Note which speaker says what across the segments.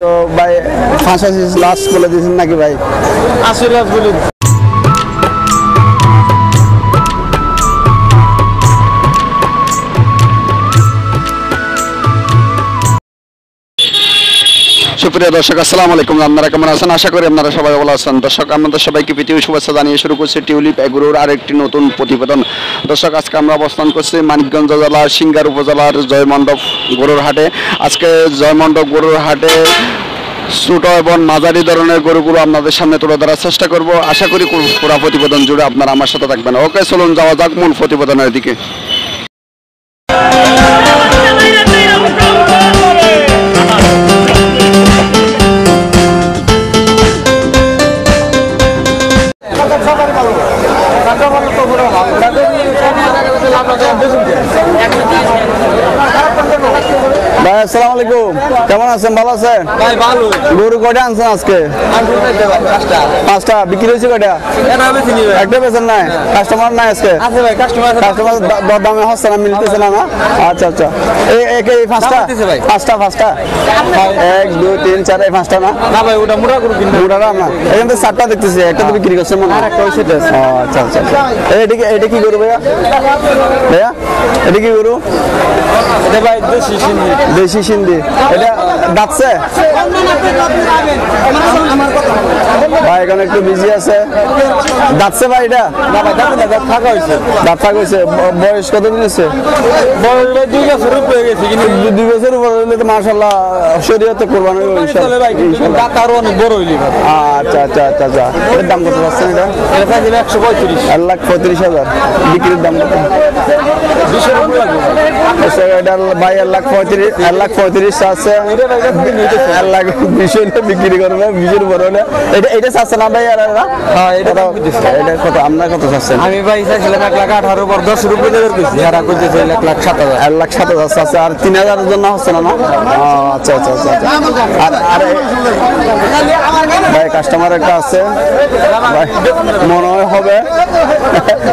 Speaker 1: তো ভাই 85 লাস্ট বলে দিয়েছেন নাকি ভাই?
Speaker 2: 80 লাস্ট বলে।
Speaker 1: সুপ্রিয় দর্শক আসসালামু আলাইকুম, আপনারা কেমন আছেন? আশা করি আপনারা সবাই ভালো আছেন। দর্শক, আমাদের সবাইকে প্রীতীয় শুভেচ্ছা জানিয়ে শুরু করছি টিউলিপ এগ্রোর আরেকটি নতুন প্রতিবেদন। দর্শক, আজকে আমরা অবস্থান করছি মানিকগঞ্জ জেলার সিংগার উপজেলার জয়মণ্ডপ গরুর হাটে। আজকে জয়মণ্ডপ গরুর হাটে ছোট এবং মাঝারি ধরনের গরুগুলো আপনাদের সামনে তুলে ধরার চেষ্টা করব। আশা করি পুরো প্রতিবেদন জুড়ে আপনারা আমার সাথে থাকবেন। ওকে, চলুন যাওয়া যাক মূল প্রতিবেদনের দিকে। ভাই আসসালামু আলাইকুম, কেমন আছেন? ভালো আছেন
Speaker 2: ভাই? ভালো।
Speaker 1: গরু কয়টা আনছেন আজকে? পাঁচটা। বিক্রি হয়েছে কয়টা? একটা বেচেন নাই? কাস্টমার নাই আজকে? কাস্টমার দরদামে হচ্ছে না, মিলতেছে না? আচ্ছা আচ্ছা, এই পাঁচটা? পাঁচটা 1 2 3 4 এই পাঁচটা না?
Speaker 2: না ভাই, ওটা মুড়া গরু কিনতে।
Speaker 1: মুড়াটা না, এখান থেকে 4টা দেখতেছি, একটা তো বিক্রি করছেন মনে হয়।
Speaker 2: একটা হইছে।
Speaker 1: আচ্ছা আচ্ছা আচ্ছা, এটা কি গরু ভাইয়া? ভাইয়া এটা কি গরু?
Speaker 2: এটা ভাই দেশি সিন্ধি।
Speaker 1: দেশি সিন্ধি। এটা দাঁতছে ভাই? এখানে একটু বিজি আছে। দাঁতছে ভাই এটা?
Speaker 2: না ভাই, দাঁত ফাঁকা হয়েছে।
Speaker 1: দাঁত ফাঁকা হয়েছে। বয়স কতদিন হচ্ছে?
Speaker 2: বয়স 2 বছর হয়ে গেছে। কিন্তু
Speaker 1: 2 বছর উপর হলে তো মাশাআল্লাহ শরীয়তে কোরবানি হবে
Speaker 2: চলে ভাই।
Speaker 1: ইনশাআল্লাহ।
Speaker 2: দাঁত আরো অনেক বড় হইলি ভাই।
Speaker 1: আচ্ছা আচ্ছা আচ্ছা আচ্ছা, এর দাম কত পাচ্ছেন এটা?
Speaker 2: এটা প্রাইস 135।
Speaker 1: 1,35,000। বিক্রির দাম কত?
Speaker 2: 20 এর উপর লাগবে।
Speaker 1: এটা ভাই 1,35,000 আছে। 1,20,000 বিক্রি করবে, 20 উপর হলে। এটা চাচ্ছে না ভাই?
Speaker 2: হ্যাঁ, এটা
Speaker 1: কত? আপনার কত চাচ্ছেন?
Speaker 2: আমি ভাই চাইছিলাম 1,18,000 উপর 10 এর উপরে কইছি। যারা কইতেছে 1,07,000।
Speaker 1: 1,07,000 আছে। আর 3,000 এর জন্য হচ্ছে না? আচ্ছা আচ্ছা আচ্ছা। আর ভাই কাস্টমার একটা আছে ভাই, মনে হয় হবে।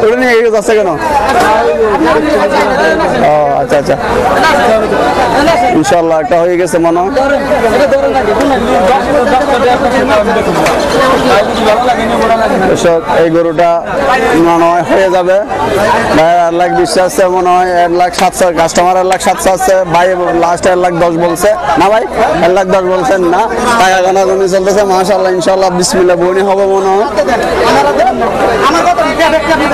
Speaker 1: ওটা নিয়ে যাচ্ছে কেন? ও আচ্ছা আচ্ছা, ইনশাল্লাহ একটা হয়ে গেছে মনে হয়। এই গরুটা মনে হয় হয়ে যাবে ভাই। 1,20,000 আছে মনে হয়। 1,07,000 কাস্টমার। 1,07,000 আছে ভাই। লাস্ট 1,10,000 বলছে না ভাই? 1,10,000 বলছেন না? টাকা গানা গুনি চলতেছে মাশাআল্লাহ, ইনশাআল্লাহ বিসমিল্লাহ বনি হবে মনে হয়।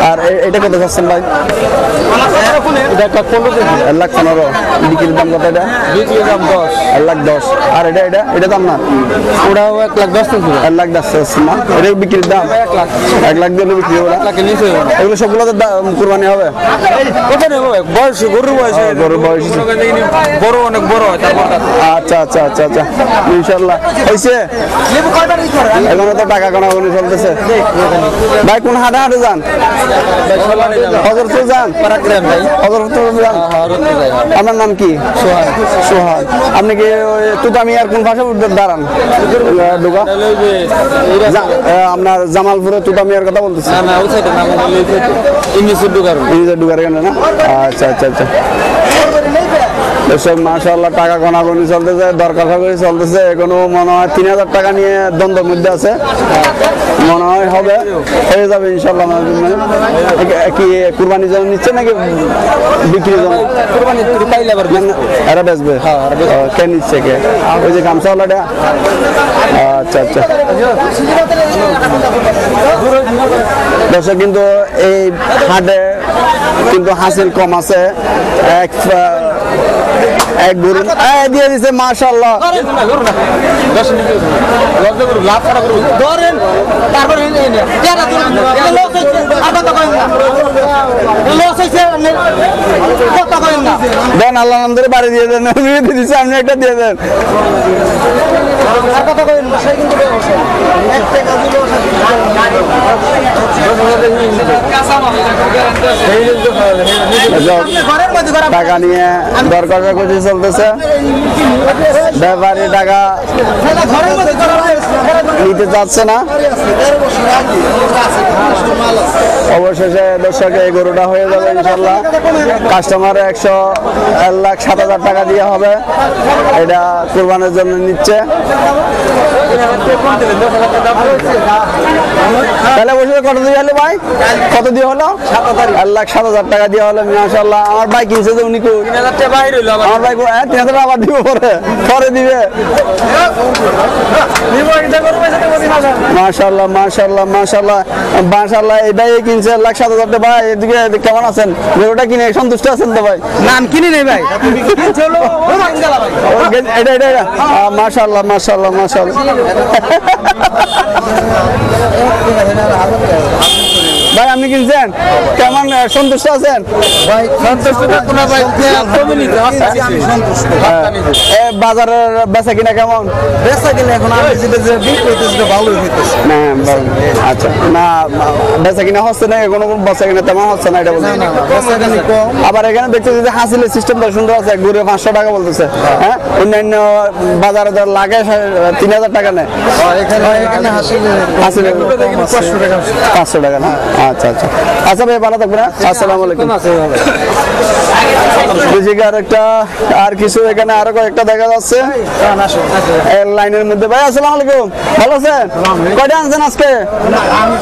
Speaker 1: আর এটা কত চাচ্ছেন ভাই? 1,15,000। বিক্রির দাম কত এটা?
Speaker 2: বিক্রির দাম 10।
Speaker 1: 1,10,000। আর এটা দাম না?
Speaker 2: ওটাও 1,10,000 ছিল।
Speaker 1: 1,10,000 না? এটা বিক্রির দাম 1,00,000 দিয়ে বিক্রি হবে।
Speaker 2: 1 লাখের নিচে হবে।
Speaker 1: এগুলো সবগুলো তো কুরবানি হবে।
Speaker 2: কোথায় নেবো? বয়স গরুর বয়স।
Speaker 1: গরুর বয়স
Speaker 2: বড়, অনেক বড় হয় তারপর।
Speaker 1: আচ্ছা আচ্ছা আচ্ছা আচ্ছা, ইনশাআল্লাহ হয়েছে। এখনো তো টাকা গোনাগুনি চলতেছে ভাই। কোন হাটে হাটে যান? হযরতপুর যান? হযরতপুর যান। আপনার নাম কি? সোহাগ। আপনি কি তুতামিয়ার কোন পাশে দাঁড়ান? ঢোকা আপনার জামালপুরে তুতামিয়ার কথা বলতেছি। ঢুকার কেন না? আচ্ছা আচ্ছা আচ্ছা। এসব মাশাআল্লাহ টাকা গোনাগুনি চলতেছে, দরকার চলতেছে। এখনো মনে হয় 3,000 টাকা নিয়ে দ্বন্দ্বের মধ্যে আছে। মনে হয় হবে, হয়ে যাবে ইনশাআল্লাহ। কি কুরবানির জন্য নিচ্ছে নাকি বিক্রির জন্য?
Speaker 2: কুরবানি পাইলে আবার
Speaker 1: এরা বেচবে? কে নিচ্ছে? কে? ওই যে গামছাওয়ালাটা? আচ্ছা আচ্ছা। দর্শক, কিন্তু এই হাটে কিন্তু হাসিল কম আছে। এক গরু দিয়ে দিছে মাশাআল্লাহ। দেন, আল্লাহ নাম ধরে বাড়ি দিয়ে দেন। দিচ্ছে, আপনি একটা দিয়ে দেন। টাকা নিয়ে দর কষাকষি চলতেছে, ব্যাপারী টাকা নিতে চাচ্ছে না। অবশেষে দর্শক এই গরুটা হয়ে যাবে ইনশাল্লাহ। কাস্টমার 1,07,000 টাকা দিয়ে হবে, এটা কুরবানের জন্য নিচ্ছে। তাহলে বসে কত দিয়ে হলো ভাই? কত দিয়ে হলো? 1,07,000 টাকা দিয়ে হলো মাশাআল্লাহ। আমার ভাই কিনছে যে উনি কই? 3,000 টাকা বাইরে হলো। আমার ভাই 3,000 টাকা আবার দিব পরে দিবে। মাশাআল্লাহ মাশাআল্লাহ মাশাআল্লাহ মাশাআল্লাহ। এই ভাই কিনছে 1,07,000 টাকা। ভাই এদিকে কেমন আছেন? গরুটা কিনে সন্তুষ্ট আছেন তো ভাই?
Speaker 2: না আমি কিনি নাই ভাই,
Speaker 1: এটা মাশাআল্লাহ মাশাআল্লাহ মাশাআল্লাহ। ভাই আপনি কিনছেন, কেমন সন্তুষ্ট আছেন?
Speaker 2: ভাই সন্তুষ্ট থাকবো না ভাই, আমি সন্তুষ্ট।
Speaker 1: বাজারের বেচা কিনা কেমন?
Speaker 2: বেচা কিনা এখন আমি যেটা যে বিক্রি করতেছি ভালোই হইতেছে
Speaker 1: না। আচ্ছা না, বেচা কিনা হচ্ছে না, কোনো বেচা কিনা তেমন হচ্ছে না, এটা বলছি।
Speaker 2: বেচা কিনা কম।
Speaker 1: আবার এখানে দেখতেছি যে হাসিলের সিস্টেমটা সুন্দর আছে, ঘুরে 500 টাকা বলতেছে। হ্যাঁ, অন্যান্য বাজারে ধর লাগে 3,000 টাকা নেয়,
Speaker 2: এখানে হাসিলে
Speaker 1: 500 টাকা না। আচ্ছা আচ্ছা আচ্ছা ভাই, ভালো থাকবেন। আসসালামু আলাইকুম। একটা আর কিছু এখানে আরো কয়েকটা দেখা যাচ্ছে লাইনের মধ্যে। ভাই আসসালামু আলাইকুম, ভালো আছেন? কয়টা আনছেন আজকে?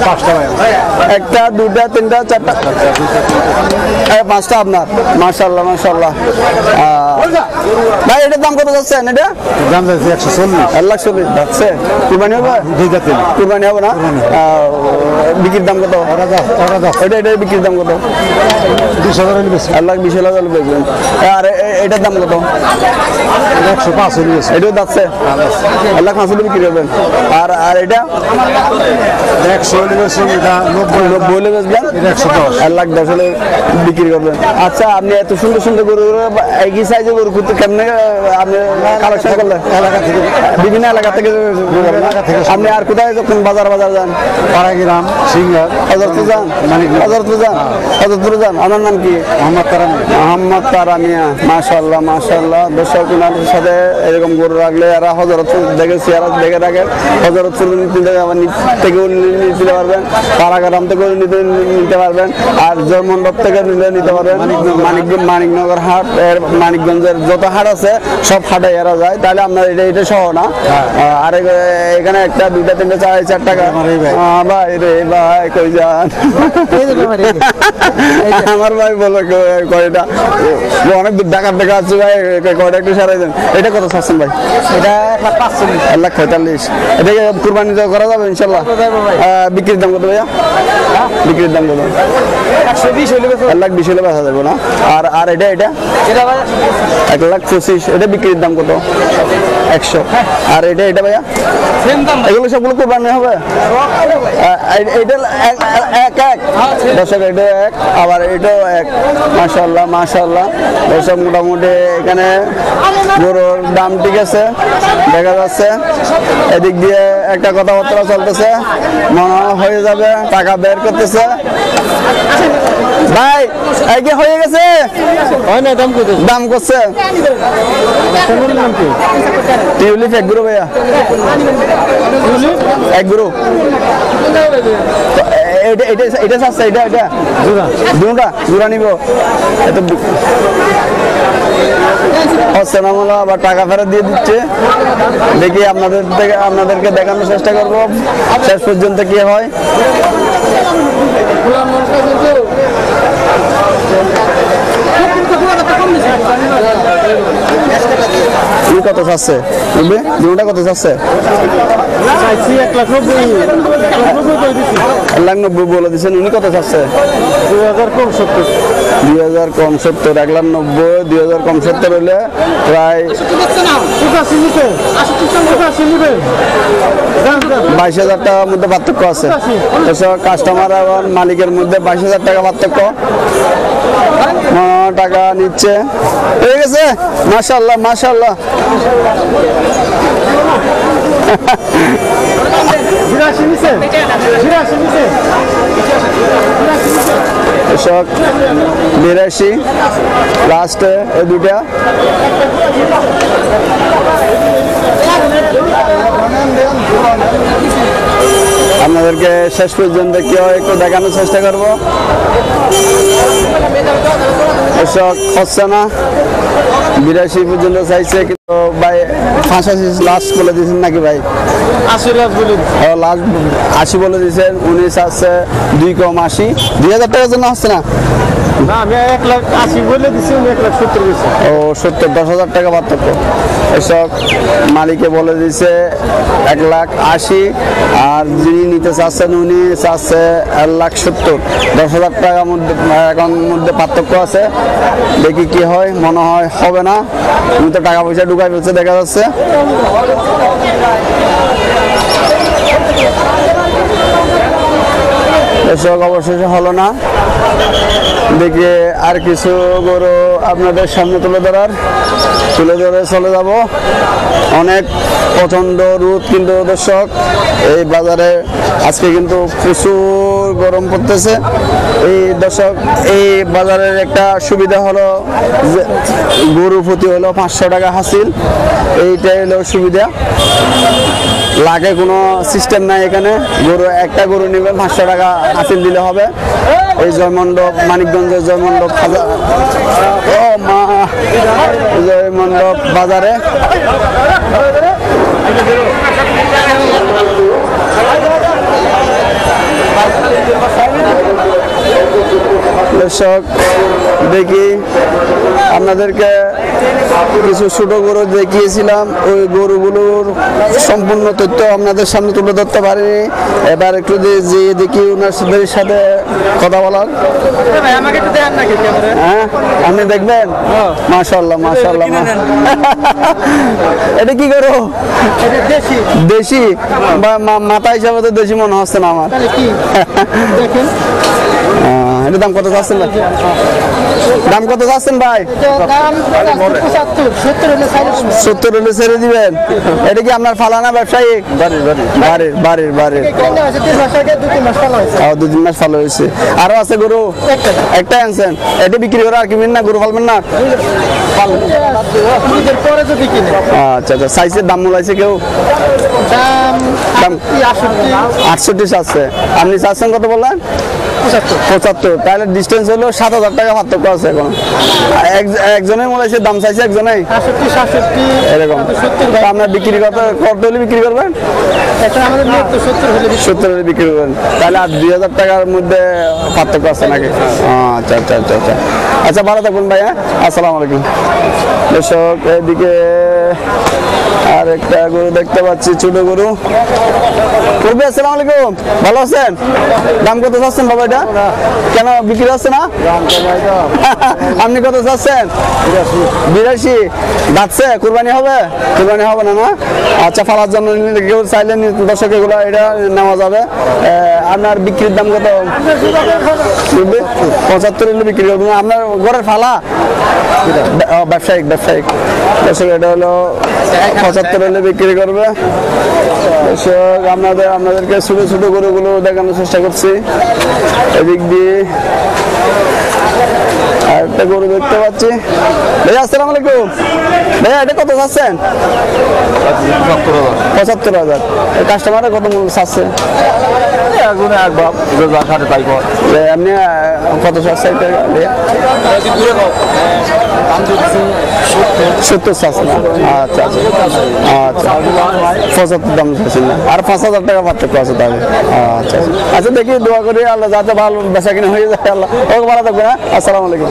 Speaker 2: 5টা ভাই।
Speaker 1: 1টা 2টা 3টা 4টা 5টা আপনার। মাশাআল্লাহ মাশাআল্লাহ। ভাই এটার দাম কত যাচ্ছেন? এটা
Speaker 2: দাম যাচ্ছে 140।
Speaker 1: 1,40,000 যাচ্ছে। কুরবানি হবে? কুরবানি হবে না? বিক্রির দাম কত? এটা বিক্রির দাম কত?
Speaker 2: 20,000
Speaker 1: 1,20,000 বেচবেন। আর এটার দাম কত?
Speaker 2: 105
Speaker 1: এটাও যাচ্ছে 1,05,000 বিক্রি করবেন। আর আর এটা 90 হলে বেচবেন, 1,10,000 বিক্রি করবেন। আচ্ছা, আপনি এত সুন্দর সুন্দর গরু, একই সাইজে গরু করতে কেমনে আপনি কালেকশন করলেন?
Speaker 2: এলাকা থেকে,
Speaker 1: বিভিন্ন এলাকা থেকে। আপনি আর কোথায় যখন বাজার যান?
Speaker 2: পাড়াগ্রাম, সিঙ্গার,
Speaker 1: হযরতপুর যান? হযরতপুরে যান। আমার নাম কি? মোহাম্মদ তারামিয়া। মাশাআল্লাহ মাশাআল্লাহ। দর্শক সাথে এরকম গরু রাখলে এরা হযরতপুর দেখেছি, এরা দেখে রাখেন। হযরতপুর থেকে নিতে পারবেন, পাড়াগ্রাম থেকে নিতে পারবেন, আর জয়মন্ডপ থেকে নিতে পারবেন। মানিকনগর হাট, মানিকগঞ্জের যত হাট আছে সব হাটে এরা যায়। তাহলে আপনার এটা সহ না। আর এখানে 1টা 2টা 3টা 4 টাকা। ভাই রে ভাই কই যান? আমার ভাই বলো কয়টা, অনেক দূর ঢাকার টাকা আছে ভাই, কয়টা একটু সারাই দেন। এটা কত চাচ্ছেন ভাই?
Speaker 2: এটা 1,45,000।
Speaker 1: 1,45,000। এটাকে কুরবানি করা যাবে ইনশাল্লাহ? বিক্রির দাম কত ভাইয়া? বিক্রির দাম কত?
Speaker 2: 120 হলে
Speaker 1: 1,20,000 হলে বেচা যাবে না? আর আর এটা 1,25,000। এটা বিক্রির দাম কত? 100। আর এটা ভাইয়া এগুলো সবগুলো কুরবানি হবে? এটা এক দর্শক, এটা এক, আবার এটাও এক। মাশাআল্লাহ মাশাআল্লাহ। দর্শক মোটামুটি এখানে গরুর দাম ঠিক আছে দেখা যাচ্ছে। এদিক দিয়ে একটা কথাবার্তা চলতেছে, মনে হয়ে যাবে, টাকা বের করতেছে। ভাই এই কি হয়ে গেছে?
Speaker 2: হয় না,
Speaker 1: দাম করছে টিউলিপ এক গ্রুপ ভাইয়া, এক গ্রুপ। এটা চাচ্ছে, এটা দুটা জোড়া নিব। হচ্ছে না মনে আবার টাকা ফেরত দিয়ে দিচ্ছে। দেখি আপনাদেরকে দেখানোর চেষ্টা করবো শেষ পর্যন্ত কি হয়। কত চাচ্ছে? দুটা কত চাচ্ছে? 1,90,000 বলে দিচ্ছেন। উনি কত চাচ্ছে?
Speaker 2: 2,000 কম 70।
Speaker 1: 2,000 কম 70। 1,90,000, 2,000 কম 70 হলে প্রায় 22,000 টাকার মধ্যে পার্থক্য আছে। কাস্টমার এবং মালিকের মধ্যে 22,000 টাকা পার্থক্য। টাকা নিচ্ছে, হয়ে গেছে। মাশাআল্লাহ মাশাআল্লাহ। দর্শক 82 লাস্টে এই দুটা আপনাদেরকে শেষ পর্যন্ত কি হয় একটু দেখানোর চেষ্টা করবো। দর্শক হচ্ছে না 82 পর্যন্ত চাইছে, কিন্তু ভাই 85 লাস্ট বলে দিয়েছেন নাকি ভাই?
Speaker 2: 80 লাখ বলে
Speaker 1: লাস্ট 80 বলে দিয়েছেন। 19 আছে 2 কম 80, 2000 টাকার জন্য হচ্ছে না।
Speaker 2: না, আমি 1,80,000 বলে দিছি, 1,70,000 দিছি।
Speaker 1: ও 70, 10,000 টাকা পার্থক্য। এসব মালিকে বলে দিছে 1,80,000, আর যিনি নিতে চাচ্ছেন উনি চাচ্ছে 1,70,000। 10,000 টাকার মধ্যে এখন মধ্যে পার্থক্য আছে। দেখি কি হয়, মনে হয় হবে না, উনি তো টাকা পয়সা ঢুকাই ফেলছে দেখা যাচ্ছে। এসব অবশেষে হলো না। দেখে আর কিছু গরু আপনাদের সামনে তুলে ধরে চলে যাব। অনেক প্রচণ্ড রোদ কিন্তু দর্শক এই বাজারে আজকে কিন্তু প্রচুর গরম পড়তেছে। এই দর্শক এই বাজারের একটা সুবিধা হলো যে গরু প্রতি হলো 500 টাকা হাসিল, এইটাই হলো সুবিধা। লাগে কোনো সিস্টেম নাই এখানে। একটা গরু নেবেন 500 টাকা হাসিল দিলে হবে। এই জয়মণ্ডপ, মানিকগঞ্জের জয়মণ্ডপ জয়মণ্ডপ বাজারে দর্শক দেখি আপনাদেরকে কিছু ছোট গরু দেখিয়েছিলাম, ওই গরুগুলোর সম্পূর্ণ তথ্য আপনাদের সামনে তুলে ধরতে পারিনি। এবার একটু যে দেখি ওনার সাথে কথা বলার। হ্যাঁ, আপনি দেখবেন? মাশাআল্লাহ মাশাআল্লাহ। এটা কি গরু? দেশি মাথা হিসাবে তো দেশি মনে হচ্ছে না আমার। এটার দাম কত চাচ্ছেন ভাই? দাম কত চাচ্ছেন ভাই? 70 হলে ছেড়ে দিবেন। এটা কি আপনার ফালানা ব্যবসায়ী? বাড়ির 2-3 মাস ভালো হয়েছে। আরো আছে গরু? একটাই আনছেন। এটা বিক্রি করে আর কিনবেন না? গরু ফালবেন না? আচ্ছা আচ্ছা। সাইজের দাম মূলাইছে কেউ? দাম 68 চাচ্ছে। আপনি চাচ্ছেন কত বললেন? 75। তাহলে ডিস্টেন্স হলো 7,000 টাকা পার্থক্য আছে এখন। একজনের মূলাইছে দাম চাইছে, একজনেই এরকম। আপনার বিক্রি কত হলে বিক্রি করবেন? 70 হলে বিক্রি করবেন। তাহলে আর 2,000 টাকার মধ্যে পার্থক্য আছে নাকি? আচ্ছা আচ্ছা আচ্ছা আচ্ছা আচ্ছা। ভালো থাকুন ভাইয়া, আসসালামু আলাইকুম। দর্শক এদিকে আর একটা গরু দেখতে পাচ্ছি, ছোট গরু। করবে? আসসালামু আলাইকুম, ভালো আছেন? দাম কত চাচ্ছেন বাবা এটা? কেন বিক্রি হচ্ছে না? আপনি কত চাচ্ছেন? 82। যাচ্ছে কুরবানি হবে? কুরবানি হবে না না? আচ্ছা, ফালার জন্য কেউ চাইলে দর্শক এগুলো এটা নেওয়া যাবে। আপনার বিক্রির দাম কত? 75 হলে বিক্রি করবেন। আপনার ঘরের ফালা? ব্যবসায়িক দর্শক এটা হলো 75 হলে বিক্রি করবে। দর্শক আপনাদেরকে ছোট ছোট গরুগুলো দেখানোর চেষ্টা করছি। এদিক দিয়ে আরেকটা গরু দেখতে পাচ্ছি। ভাইয়া আসসালামু আলাইকুম। ভাইয়া এটা কত চাচ্ছেন? 75,000। কাস্টমারে কত মূল্য চাচ্ছে? এমনি কত চাচ্ছে? 70 চাচ্ছে না? আচ্ছা আচ্ছা আচ্ছা। 75 দাম চাচ্ছেন না? আর 5,000 টাকা পার্থক্য আছে তাহলে। আচ্ছা আচ্ছা। দেখি দোয়া করি আল্লাহ যাতে ভালো বেচা কিনা হয়ে যায়। আল্লাহ ওকে ভালো থাকবে। হ্যাঁ, আসসালামু আলাইকুম।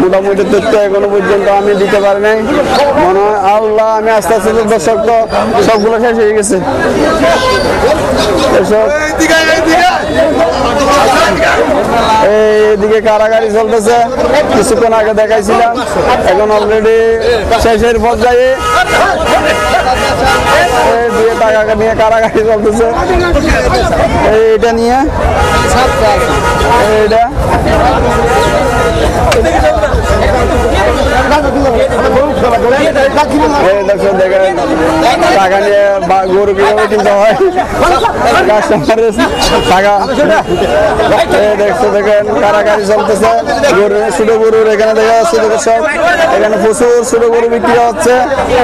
Speaker 1: মোটামুটি তথ্য এখনো পর্যন্ত আমি দিতে পারি নাই। মনে হয় আল্লাহ আমি আস্তে আস্তে দর্শক তো সবগুলো শেষ হয়ে গেছে। এইদিকে কারাগারি চলতেছে, কিছুক্ষণ আগে দেখাইছিলাম, এখন অলরেডি শেষের পর্যায়ে। দিয়ে টাকা নিয়ে কারাগারি চলতেছে। এইটা নিয়ে এইটা
Speaker 2: দর্শক দেখেন টাকা নিয়ে গরু কিভাবে কিনতে হয়, কাস্টমারের টাকা দেখতে দেখেন কারাকারি চলতেছে। গরু ছোট গরুর এখানে দেখা যাচ্ছে দর্শক, এখানে প্রচুর ছোট গরু বিক্রি হচ্ছে।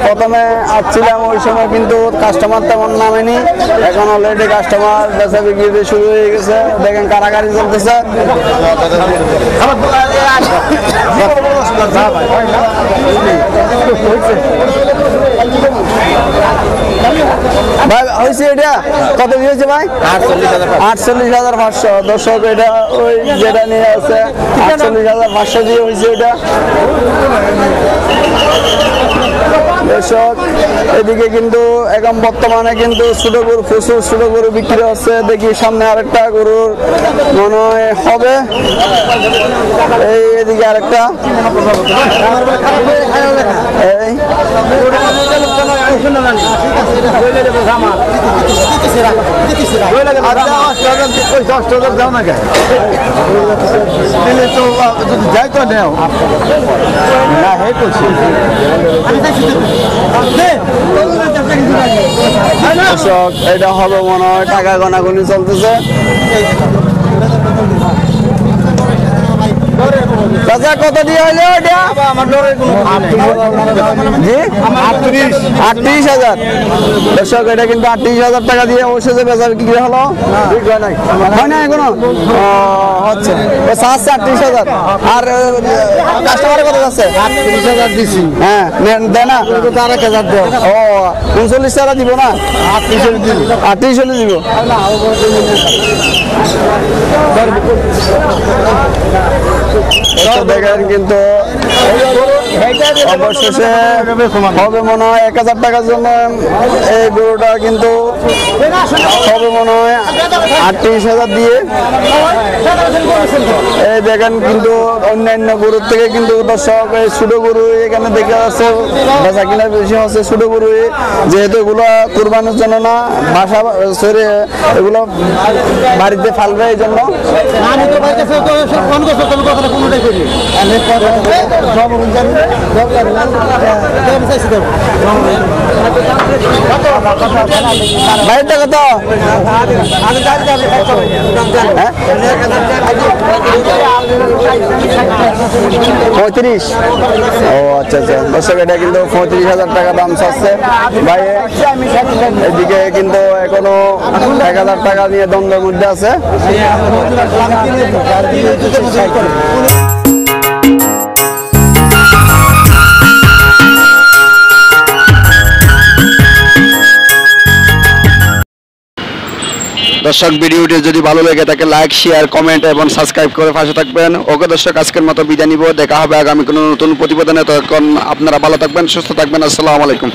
Speaker 2: প্রথমে আসছিলাম ওই সময় কিন্তু কাস্টমার তেমন নামেনি, এখন অলরেডি কাস্টমার বেচা বিক্রি শুরু হয়ে গেছে। দেখেন কারাকারি চলতেছে। ভাই হয়েছে এটা কত দিয়েছে ভাই? 48,500। দর্শক এটা ওই যেটা নিয়ে আছে 48,500 দিয়ে হয়েছে এটা। দর্শক এদিকে কিন্তু এখন বর্তমানে কিন্তু ছোট গরু প্রচুর ছোট গরু বিক্রি হচ্ছে। দেখি সামনে আরেকটা গরুর মনে হয় হবে, এই এদিকে আরেকটা এই এটা হবে মনে হয়, টাকা গনাগনি চলতেছে। চাচা কত দিয়ে হইলো এটা? জি 38,000। দর্শক এটা কিন্তু 38,000 টাকা দিয়ে অবশ্যই বেচা বিক্রি হলো, হয় না এখনো? হচ্ছে 38,000। আর কাস্টমারের কত যাচ্ছে? 38,000 দিছি। হ্যাঁ দেয় না, 1,000 দেও। ও 39,000 দিব না? 38,000 দিব। দেখেন কিন্তু অবশেষে হবে মনে হয় 1,000 টাকার জন্য এই গরুটা কিন্তু হবে মনে হয় 38,000 দিয়ে। এই দেখেন কিন্তু অন্যান্য গরুর থেকে কিন্তু দর্শক এই ছোট গরু এখানে দেখা যাচ্ছে বেচা কিনা বেশি হচ্ছে ছোট গরু, যেহেতু এগুলো কুরবানির জন্য না, বাসা সরে এগুলো বাড়িতে ফালবে এই জন্য। বাইরটা কত? 35। ও আচ্ছা আচ্ছা। দর্শক এটা কিন্তু 35,000 টাকা দাম চাচ্ছে ভাই। এদিকে কিন্তু এখনো 1,000 টাকা নিয়ে দ্বন্দ্বের মধ্যে আছে।
Speaker 1: দর্শক ভিডিওটি যদি ভালো লেগে থাকে লাইক শেয়ার কমেন্ট এবং সাবস্ক্রাইব করে পাশে থাকবেন। ওকে দর্শক আজকের মতো বিদায় নিব, দেখা হবে আগামী কোনো নতুন প্রতিবেদনে। তখন আপনারা ভালো থাকবেন, সুস্থ থাকবেন। আসসালামু আলাইকুম।